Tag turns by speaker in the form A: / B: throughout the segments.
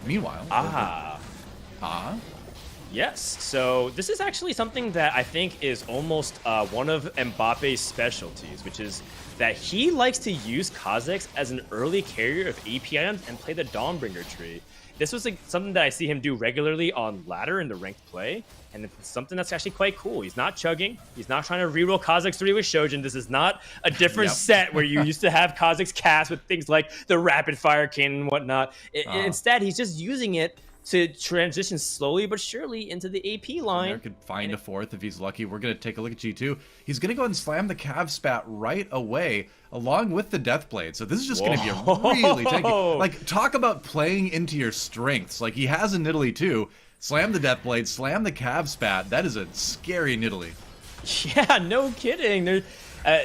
A: Meanwhile.
B: Yes, so this is actually something that I think is almost one of Mbappe's specialties, which is that he likes to use Kha'Zix as an early carrier of AP items and play the Dawnbringer tree. This was something that I see him do regularly on ladder in the ranked play, and it's something that's actually quite cool. He's not chugging. He's not trying to reroll Kha'Zix 3 with Shojin. This is not a different set where you used to have Kha'Zix cast with things like the rapid fire cannon and whatnot. Instead, he's just using it to transition slowly but surely into the AP line.
A: There could find a fourth if he's lucky. We're going to take a look at G2. He's going to go ahead and slam the Cav Spat right away, along with the Death Blade. So this is just going to be a really tanky. Like, talk about playing into your strengths. Like, he has a Nidalee too. Slam the Death Blade, slam the Cav Spat. That is a scary Nidalee.
B: Yeah, no kidding.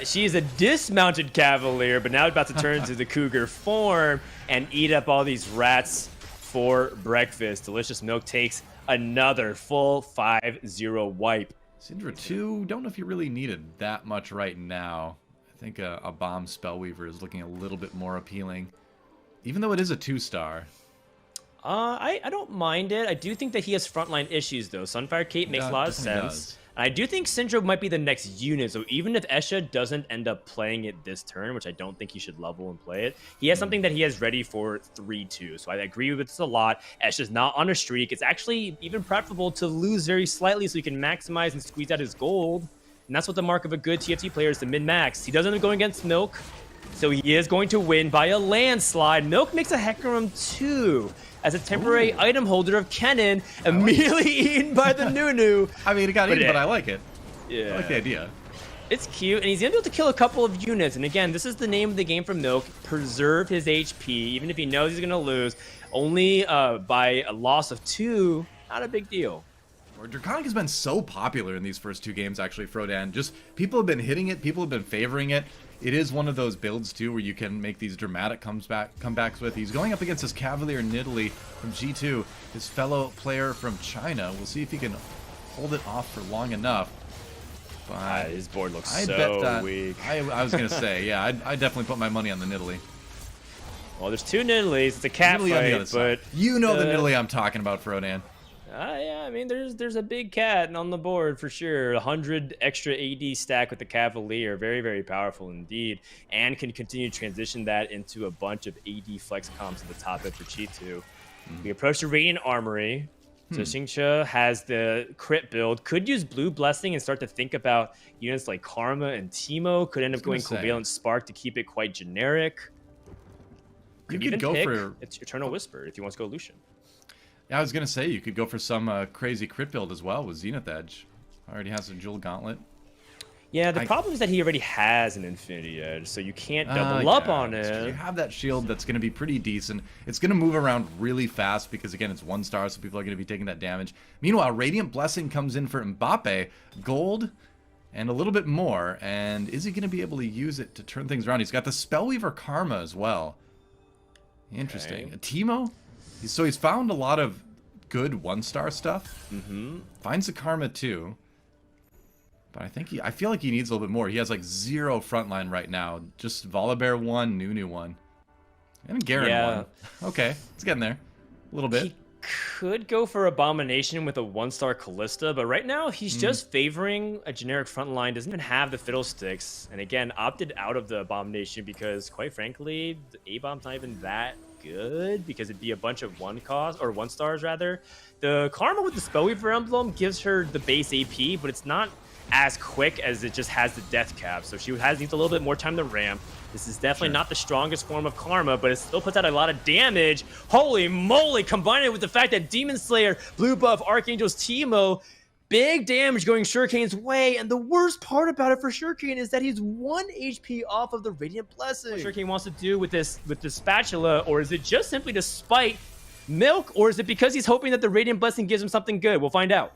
B: She's a dismounted Cavalier, but now about to turn into the Cougar form and eat up all these rats for breakfast. Delicious Milk takes another full 5-0 wipe.
A: Syndra 2, don't know if you really needed that much right now. I think a Bomb Spellweaver is looking a little bit more appealing, even though it is a 2-star.
B: I don't mind it. I do think that he has frontline issues, though. Sunfire Cape makes a lot of sense. And I do think Syndra might be the next unit, so even if Esha doesn't end up playing it this turn, which I don't think he should level and play it, he has something that he has ready for 3-2. So I agree with this a lot. Esha's not on a streak. It's actually even preferable to lose very slightly so he can maximize and squeeze out his gold. And that's what the mark of a good TFT player is, to min-max. He doesn't end up going against Milk, so he is going to win by a landslide. Milk makes a Hecarim too, as a temporary item holder of Kennen, immediately eaten by the Nunu.
A: I mean, it got eaten, but I like it.
B: Yeah.
A: I like the idea.
B: It's cute, and he's going to be able to kill a couple of units. And again, this is the name of the game for Milk. Preserve his HP, even if he knows he's going to lose. Only by a loss of 2, not a big deal.
A: Draconic has been so popular in these first 2 games, actually, Frodan. Just, people have been hitting it, people have been favoring it. It is one of those builds, too, where you can make these dramatic comebacks with. He's going up against his Cavalier Nidalee from G2, his fellow player from China. We'll see if he can hold it off for long enough. But
B: his board looks weak.
A: I was going to say, yeah, I definitely put my money on the Nidalee.
B: Well, there's 2 Nidalees. It's a cat fight, but...
A: You know the Nidalee I'm talking about, Frodan.
B: Yeah, I mean, there's a big cat on the board for sure. 100 extra AD stack with the Cavalier. Very, very powerful indeed. And can continue to transition that into a bunch of AD flex comps at the top end for G2. We approach the Radiant Armory. So Xingqiu has the crit build. Could use Blue Blessing and start to think about units like Karma and Teemo. Could end up going Covalent Spark to keep it quite generic. Could even go for its Eternal Whisper if he wants to go Lucian.
A: Yeah, I was going to say, you could go for some crazy crit build as well with Zenith Edge. Already has a Jewel Gauntlet.
B: Yeah, the problem is that he already has an Infinity Edge, so you can't double up on it.
A: You have that shield that's going to be pretty decent. It's going to move around really fast because, again, it's 1-star, so people are going to be taking that damage. Meanwhile, Radiant Blessing comes in for Mbappe. Gold and a little bit more. And is he going to be able to use it to turn things around? He's got the Spellweaver Karma as well. Interesting.
B: Okay.
A: Teemo? So he's found a lot of good 1-star stuff. Finds the Karma too. But I feel like he needs a little bit more. He has like 0 frontline right now. Just Volibear 1, Nunu 1. And Garen 1. Okay, it's getting there. A little bit.
B: He could go for Abomination with a 1-star Callista, but right now he's just favoring a generic frontline. Doesn't even have the Fiddlesticks. And again, opted out of the Abomination because, quite frankly, the A-Bomb's not even that good, because it'd be a bunch of 1-stars rather. The Karma with the Spellweaver emblem gives her the base AP, but it's not as quick as it just has the death cap, so she needs a little bit more time to ramp. This is definitely not the strongest form of Karma, but it still puts out a lot of damage. Holy moly, combine it with the fact that Demon Slayer, blue buff, Archangel's Teemo, big damage going Shuriken's way, and the worst part about it for Shuriken is that he's 1 HP off of the Radiant Blessing. What Shuriken wants to do with this spatula, or is it just simply to spite Milk, or is it because he's hoping that the Radiant Blessing gives him something good? We'll find out.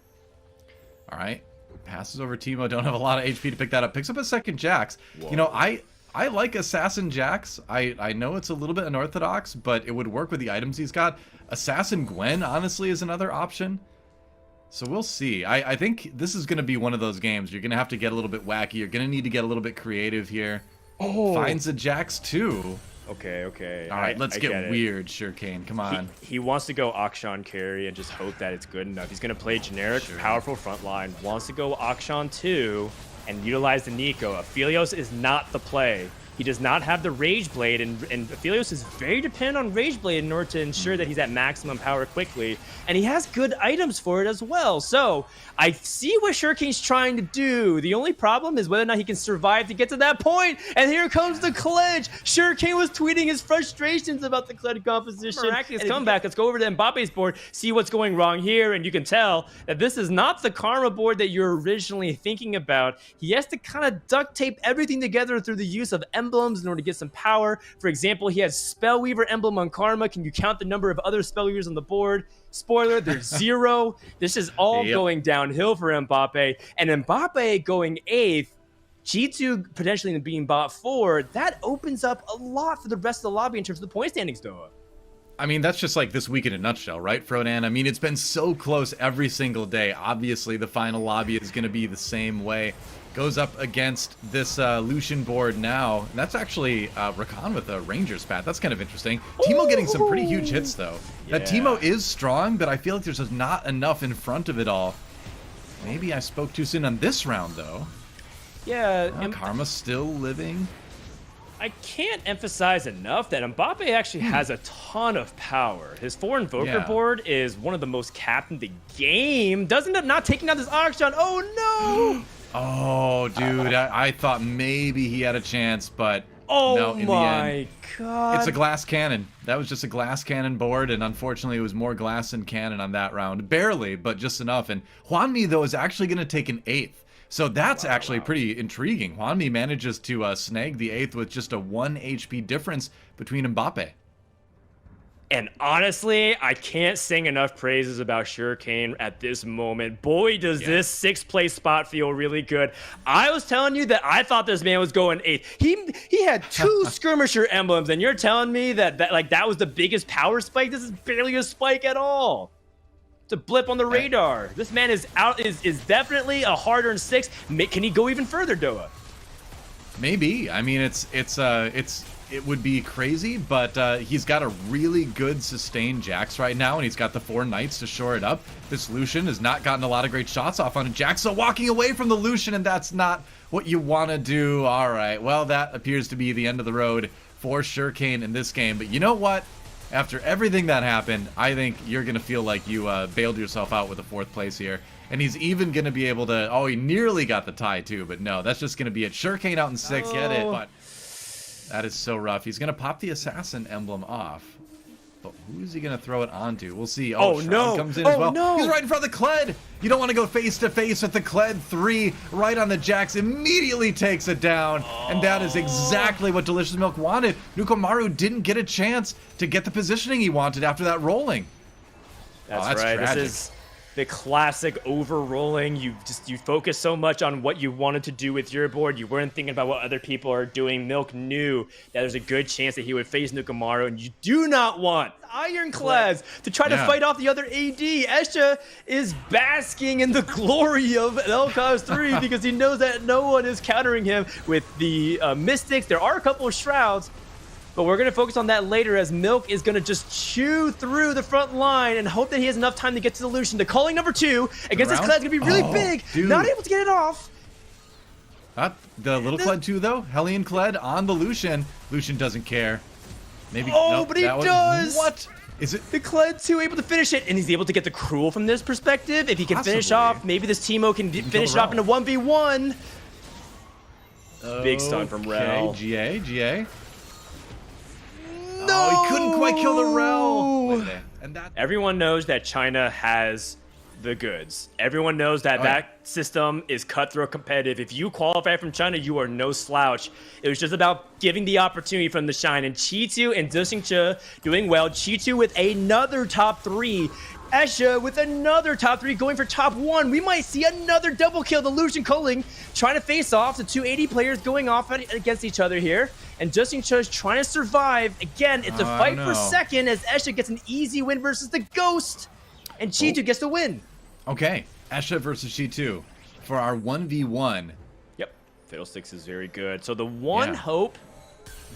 A: All right. Passes over Teemo. Don't have a lot of HP to pick that up. Picks up a second Jax. Whoa. You know, I like Assassin Jax. I know it's a little bit unorthodox, but it would work with the items he's got. Assassin Gwen, honestly, is another option. So we'll see. I think this is going to be one of those games. You're going to have to get a little bit wacky. You're going to need to get a little bit creative here. Finds a Jax too.
B: Okay.
A: All right, let's
B: I
A: get weird, Shurikane. Come on.
B: He wants to go Akshan carry and just hope that it's good enough. He's going to play generic, powerful frontline. Wants to go Akshan 2 and utilize the Nico. Aphelios is not the play. He does not have the Rage Blade, and Aphelios is very dependent on Rage Blade in order to ensure that he's at maximum power quickly, and he has good items for it as well. So I see what Shurikane's trying to do. The only problem is whether or not he can survive to get to that point, and here comes the Cledge. Shurikane was tweeting his frustrations about the Cledge composition. Miraculous comeback. Let's go over to Mbappe's board, see what's going wrong here, and you can tell that this is not the Karma board that you're originally thinking about. He has to kind of duct tape everything together through the use of emblems in order to get some power. For example, he has Spellweaver emblem on Karma. Can you count the number of other Spellweavers on the board? Spoiler, there's 0. This is all going downhill for Mbappe. And Mbappe going 8th, G2 potentially being bot 4, that opens up a lot for the rest of the lobby in terms of the point standings, Doa.
A: I mean, that's just like this week in a nutshell, right, Frodan? I mean, it's been so close every single day. Obviously, the final lobby is going to be the same way. Goes up against this Lucian board now. And that's actually Rakan with a Ranger spat. That's kind of interesting. Teemo getting some pretty huge hits, though.
B: Yeah.
A: That Teemo is strong, but I feel like there's just not enough in front of it all. Maybe I spoke too soon on this round, though.
B: Yeah.
A: Karma's still living.
B: I can't emphasize enough that Mbappe actually has a ton of power. His 4 Invoker board is one of the most capped in the game. Doesn't end up not taking out this Akshan. Oh, no!
A: Oh, dude, I thought maybe he had a chance, but no, in the end,
B: God.
A: It's a glass cannon. That was just a glass cannon board, and unfortunately it was more glass than cannon on that round. Barely, but just enough. And Hwanmi, though, is actually going to take an 8th. So that's actually pretty intriguing. Hwanmi manages to snag the 8th with just a 1 HP difference between Mbappe.
B: And honestly, I can't sing enough praises about Shurikane at this moment. Boy, does this 6th place spot feel really good. I was telling you that I thought this man was going 8th. He had 2 skirmisher emblems, and you're telling me that that was the biggest power spike? This is barely a spike at all. It's a blip on the radar. This man is definitely a hard-earned 6. Can he go even further, Doa?
A: Maybe. I mean, it would be crazy, but he's got a really good sustained Jax right now, and he's got the 4 Knights to shore it up. This Lucian has not gotten a lot of great shots off on Jax, so walking away from the Lucian, and that's not what you want to do. All right, well, that appears to be the end of the road for Shurikane in this game, but you know what? After everything that happened, I think you're going to feel like you bailed yourself out with a 4th place here. And he's even going to be able to... Oh, he nearly got the tie, too. But no, that's just going to be it. Shurikane out in 6th. Get it. But that is so rough. He's going to pop the Assassin emblem off. But who is he going to throw it onto? We'll see. Oh, Shroud comes in as well.
B: No.
A: He's right in front of the Kled. You don't want to go face-to-face with the Kled 3 right on the Jax. Immediately takes it down. And that is exactly what Delicious Milk wanted. Nukomaru didn't get a chance to get the positioning he wanted after that rolling.
B: That's right.
A: Tragic.
B: This is the classic over-rolling. You focus so much on what you wanted to do with your board. You weren't thinking about what other people are doing. Milk knew that there's a good chance that he would face Nukomaru, and you do not want Ironclads to try to fight off the other AD. Escha is basking in the glory of Elcos 3 because he knows that no one is countering him with the Mystics. There are a couple of Shrouds, but we're going to focus on that later as Milk is going to just chew through the front line and hope that he has enough time to get to the Lucian. The calling number 2 against this Kled is going to be really big. Dude. Not able to get it off.
A: The little Kled 2, though. Hellion Kled on the Lucian. Lucian doesn't care. Maybe.
B: But he does.
A: What? Is it?
B: The Kled 2 able to finish it, and he's able to get the Cruel from this perspective. If he can finish off, maybe this Teemo can finish it off in a 1v1. Big stun from Rel.
A: GA. No! Oh, he couldn't quite kill the Rel. And
B: Everyone knows that China has the goods. Everyone knows that that system is cutthroat competitive. If you qualify from China, you are no slouch. It was just about giving the opportunity from the shine. And Chi2 and Dusingche doing well. Chi2 with another top 3. Escha with another top 3 going for top 1. We might see another double kill. The Lucian Culling trying to face off. The 280 players going off against each other here. And Dusingche is trying to survive. Again, it's a fight for second as Escha gets an easy win versus the Ghost. And Chi2 gets the win.
A: Okay, Escha versus Chi2 for our 1v1.
B: Yep, Fiddlesticks is very good. So the one hope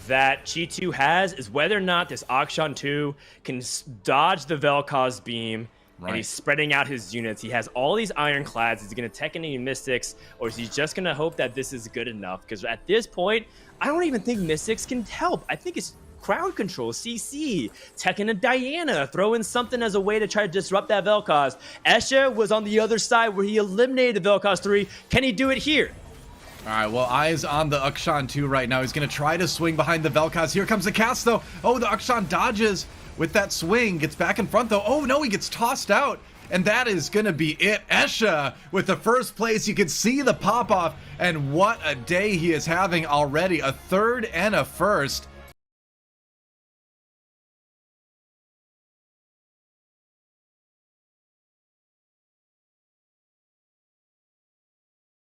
B: that Chi2 has is whether or not this Akshan 2 can dodge the Vel'Koz beam. And he's spreading out his units. He has all these ironclads. Is he going to tech any Mystics, or is he just going to hope that this is good enough? Because at this point, I don't even think Mystics can help. I think it's crowd control, CC, teching a Diana, throwing something as a way to try to disrupt that Vel'Koz. Escher was on the other side where he eliminated the Vel'Koz 3. Can he do it here?
A: All right, well, eyes on the Akshan 2 right now. He's going to try to swing behind the Vel'Koz. Here comes the cast, though. Oh, the Akshan dodges with that swing. Gets back in front, though. Oh, no, he gets tossed out. And that is going to be it. Escher with the first place. You can see the pop-off. And what a day he is having already. A third and a first.